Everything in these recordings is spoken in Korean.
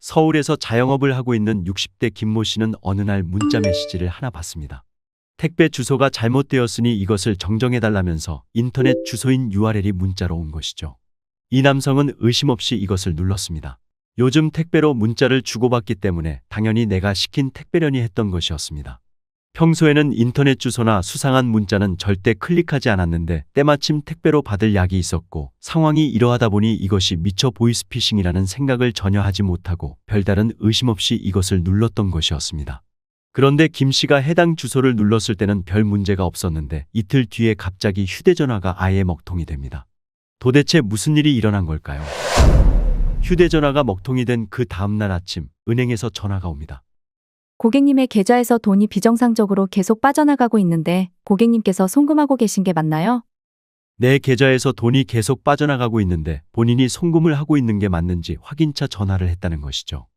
서울에서 자영업을 하고 있는 60대 김모 씨는 어느 날 문자 메시지를 하나 받습니다. 택배 주소가 잘못되었으니 이것을 정정해달라면서 인터넷 주소인 URL이 문자로 온 것이죠. 이 남성은 의심 없이 이것을 눌렀습니다. 요즘 택배로 문자를 주고받기 때문에 당연히 내가 시킨 택배련이 했던 것이었습니다. 평소에는 인터넷 주소나 수상한 문자는 절대 클릭하지 않았는데 때마침 택배로 받을 약이 있었고 상황이 이러하다 보니 이것이 미처 보이스피싱이라는 생각을 전혀 하지 못하고 별다른 의심 없이 이것을 눌렀던 것이었습니다. 그런데 김 씨가 해당 주소를 눌렀을 때는 별 문제가 없었는데 이틀 뒤에 갑자기 휴대전화가 아예 먹통이 됩니다. 도대체 무슨 일이 일어난 걸까요? 휴대전화가 먹통이 된 그 다음날 아침 은행에서 전화가 옵니다. 고객님의 계좌에서 돈이 비정상적으로 계속 빠져나가고 있는데 고객님께서 송금하고 계신 게 맞나요? 내 계좌에서 돈이 계속 빠져나가고 있는데 본인이 송금을 하고 있는 게 맞는지 확인차 전화를 했다는 것이죠.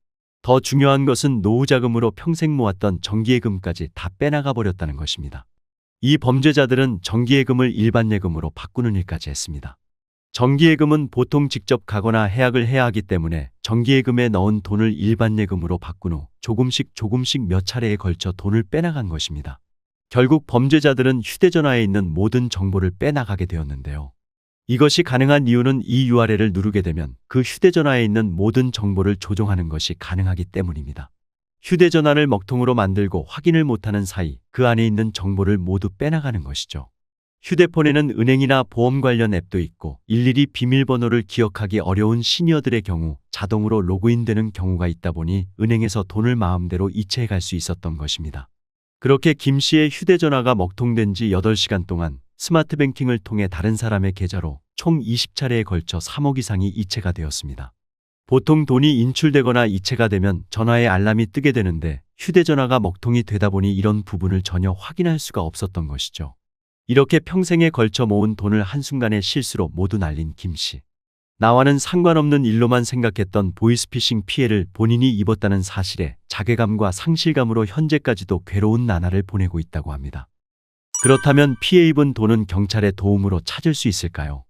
더 중요한 것은 노후자금으로 평생 모았던 정기예금까지 다 빼나가 버렸다는 것입니다. 이 범죄자들은 정기예금을 일반예금으로 바꾸는 일까지 했습니다. 정기예금은 보통 직접 가거나 해약을 해야 하기 때문에 정기예금에 넣은 돈을 일반예금으로 바꾼 후 조금씩 몇 차례에 걸쳐 돈을 빼나간 것입니다. 결국 범죄자들은 휴대전화에 있는 모든 정보를 빼나가게 되었는데요. 이것이 가능한 이유는 이 URL을 누르게 되면 그 휴대전화에 있는 모든 정보를 조종하는 것이 가능하기 때문입니다. 휴대전화를 먹통으로 만들고 확인을 못하는 사이 그 안에 있는 정보를 모두 빼나가는 것이죠. 휴대폰에는 은행이나 보험 관련 앱도 있고 일일이 비밀번호를 기억하기 어려운 시니어들의 경우 자동으로 로그인되는 경우가 있다 보니 은행에서 돈을 마음대로 이체해 갈 수 있었던 것입니다. 그렇게 김 씨의 휴대전화가 먹통된 지 8시간 동안 스마트뱅킹을 통해 다른 사람의 계좌로 총 20차례에 걸쳐 3억 이상이 이체가 되었습니다. 보통 돈이 인출되거나 이체가 되면 전화에 알람이 뜨게 되는데 휴대전화가 먹통이 되다 보니 이런 부분을 전혀 확인할 수가 없었던 것이죠. 이렇게 평생에 걸쳐 모은 돈을 한순간에 실수로 모두 날린 김 씨. 나와는 상관없는 일로만 생각했던 보이스피싱 피해를 본인이 입었다는 사실에 자괴감과 상실감으로 현재까지도 괴로운 나날을 보내고 있다고 합니다. 그렇다면 피해 입은 돈은 경찰의 도움으로 찾을 수 있을까요?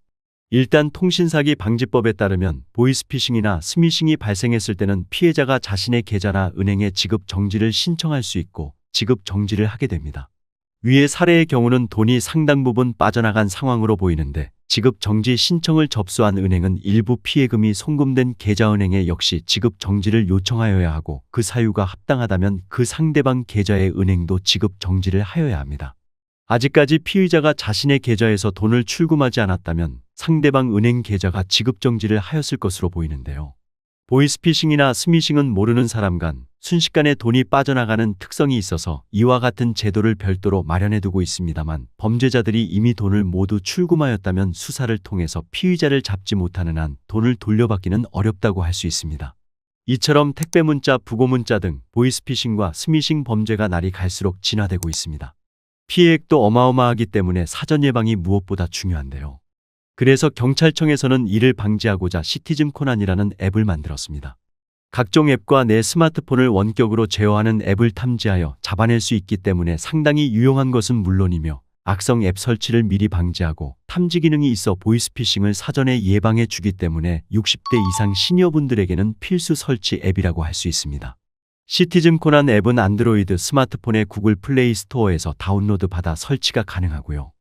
일단 통신사기 방지법에 따르면 보이스피싱이나 스미싱이 발생했을 때는 피해자가 자신의 계좌나 은행에 지급 정지를 신청할 수 있고 지급 정지를 하게 됩니다. 위의 사례의 경우는 돈이 상당 부분 빠져나간 상황으로 보이는데 지급 정지 신청을 접수한 은행은 일부 피해금이 송금된 계좌은행에 역시 지급 정지를 요청하여야 하고 그 사유가 합당하다면 그 상대방 계좌의 은행도 지급 정지를 하여야 합니다. 아직까지 피의자가 자신의 계좌에서 돈을 출금하지 않았다면 상대방 은행 계좌가 지급 정지를 하였을 것으로 보이는데요. 보이스피싱이나 스미싱은 모르는 사람 간 순식간에 돈이 빠져나가는 특성이 있어서 이와 같은 제도를 별도로 마련해두고 있습니다만 범죄자들이 이미 돈을 모두 출금하였다면 수사를 통해서 피의자를 잡지 못하는 한 돈을 돌려받기는 어렵다고 할 수 있습니다. 이처럼 택배 문자, 부고 문자 등 보이스피싱과 스미싱 범죄가 날이 갈수록 진화되고 있습니다. 피해액도 어마어마하기 때문에 사전 예방이 무엇보다 중요한데요. 그래서 경찰청에서는 이를 방지하고자 시티즌 코난이라는 앱을 만들었습니다. 각종 앱과 내 스마트폰을 원격으로 제어하는 앱을 탐지하여 잡아낼 수 있기 때문에 상당히 유용한 것은 물론이며 악성 앱 설치를 미리 방지하고 탐지 기능이 있어 보이스피싱을 사전에 예방해 주기 때문에 60대 이상 시니어분들에게는 필수 설치 앱이라고 할 수 있습니다. 시티즌 코난 앱은 안드로이드 스마트폰의 구글 플레이 스토어에서 다운로드 받아 설치가 가능하고요.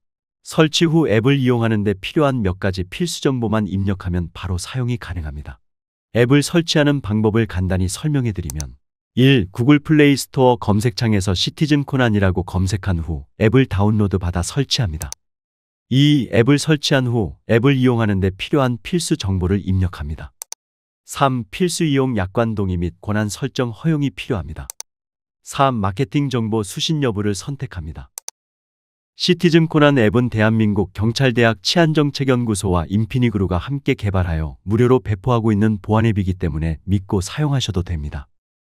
설치 후 앱을 이용하는 데 필요한 몇 가지 필수 정보만 입력하면 바로 사용이 가능합니다. 앱을 설치하는 방법을 간단히 설명해 드리면 1. 구글 플레이 스토어 검색창에서 시티즌 코난이라고 검색한 후 앱을 다운로드 받아 설치합니다. 2. 앱을 설치한 후 앱을 이용하는 데 필요한 필수 정보를 입력합니다. 3. 필수 이용 약관 동의 및 권한 설정 허용이 필요합니다. 4. 마케팅 정보 수신 여부를 선택합니다. 시티즌 코난 앱은 대한민국 경찰대학 치안정책연구소와 인피니그루가 함께 개발하여 무료로 배포하고 있는 보안 앱이기 때문에 믿고 사용하셔도 됩니다.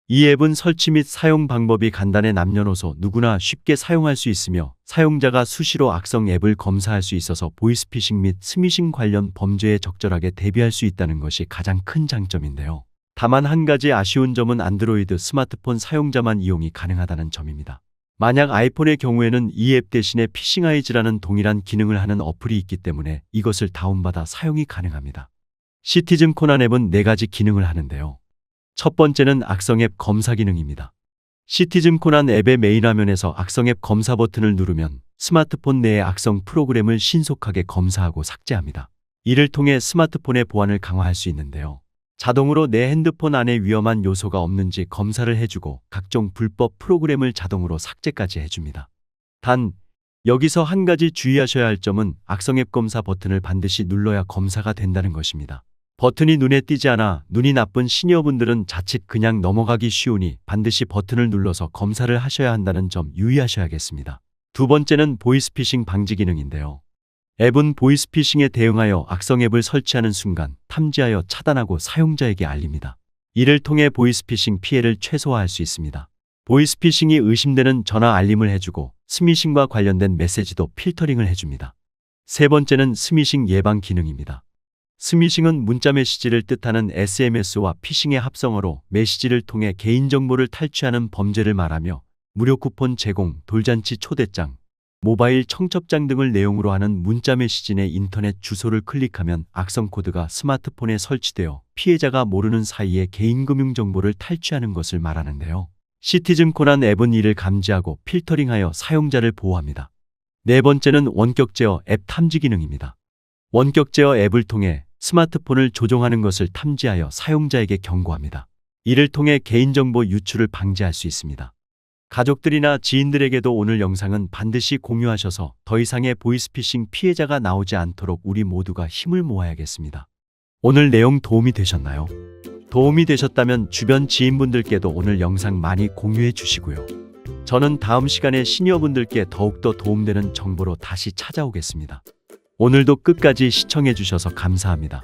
이 앱은 설치 및 사용 방법이 간단해 남녀노소 누구나 쉽게 사용할 수 있으며 사용자가 수시로 악성 앱을 검사할 수 있어서 보이스피싱 및 스미싱 관련 범죄에 적절하게 대비할 수 있다는 것이 가장 큰 장점인데요. 다만 한 가지 아쉬운 점은 안드로이드 스마트폰 사용자만 이용이 가능하다는 점입니다. 만약 아이폰의 경우에는 이 앱 대신에 피싱아이즈라는 동일한 기능을 하는 어플이 있기 때문에 이것을 다운받아 사용이 가능합니다. 시티즌 코난 앱은 4가지 기능을 하는데요. 첫 번째는 악성 앱 검사 기능입니다. 시티즌 코난 앱의 메인 화면에서 악성 앱 검사 버튼을 누르면 스마트폰 내의 악성 프로그램을 신속하게 검사하고 삭제합니다. 이를 통해 스마트폰의 보안을 강화할 수 있는데요. 자동으로 내 핸드폰 안에 위험한 요소가 없는지 검사를 해주고 각종 불법 프로그램을 자동으로 삭제까지 해줍니다. 단, 여기서 한 가지 주의하셔야 할 점은 악성 앱 검사 버튼을 반드시 눌러야 검사가 된다는 것입니다. 버튼이 눈에 띄지 않아 눈이 나쁜 시니어분들은 자칫 그냥 넘어가기 쉬우니 반드시 버튼을 눌러서 검사를 하셔야 한다는 점 유의하셔야겠습니다. 두 번째는 보이스피싱 방지 기능인데요. 앱은 보이스피싱에 대응하여 악성 앱을 설치하는 순간 탐지하여 차단하고 사용자에게 알립니다. 이를 통해 보이스피싱 피해를 최소화할 수 있습니다. 보이스피싱이 의심되는 전화 알림을 해주고 스미싱과 관련된 메시지도 필터링을 해줍니다. 세 번째는 스미싱 예방 기능입니다. 스미싱은 문자 메시지를 뜻하는 SMS와 피싱의 합성어로 메시지를 통해 개인정보를 탈취하는 범죄를 말하며 무료 쿠폰 제공, 돌잔치 초대장, 모바일 청첩장 등을 내용으로 하는 문자 메시지 내 인터넷 주소를 클릭하면 악성 코드가 스마트폰에 설치되어 피해자가 모르는 사이에 개인금융 정보를 탈취하는 것을 말하는데요. 시티즌 코난 앱은 이를 감지하고 필터링하여 사용자를 보호합니다. 네 번째는 원격 제어 앱 탐지 기능입니다. 원격 제어 앱을 통해 스마트폰을 조종하는 것을 탐지하여 사용자에게 경고합니다. 이를 통해 개인정보 유출을 방지할 수 있습니다. 가족들이나 지인들에게도 오늘 영상은 반드시 공유하셔서 더 이상의 보이스피싱 피해자가 나오지 않도록 우리 모두가 힘을 모아야겠습니다. 오늘 내용 도움이 되셨나요? 도움이 되셨다면 주변 지인분들께도 오늘 영상 많이 공유해 주시고요. 저는 다음 시간에 시니어분들께 더욱더 도움되는 정보로 다시 찾아오겠습니다. 오늘도 끝까지 시청해 주셔서 감사합니다.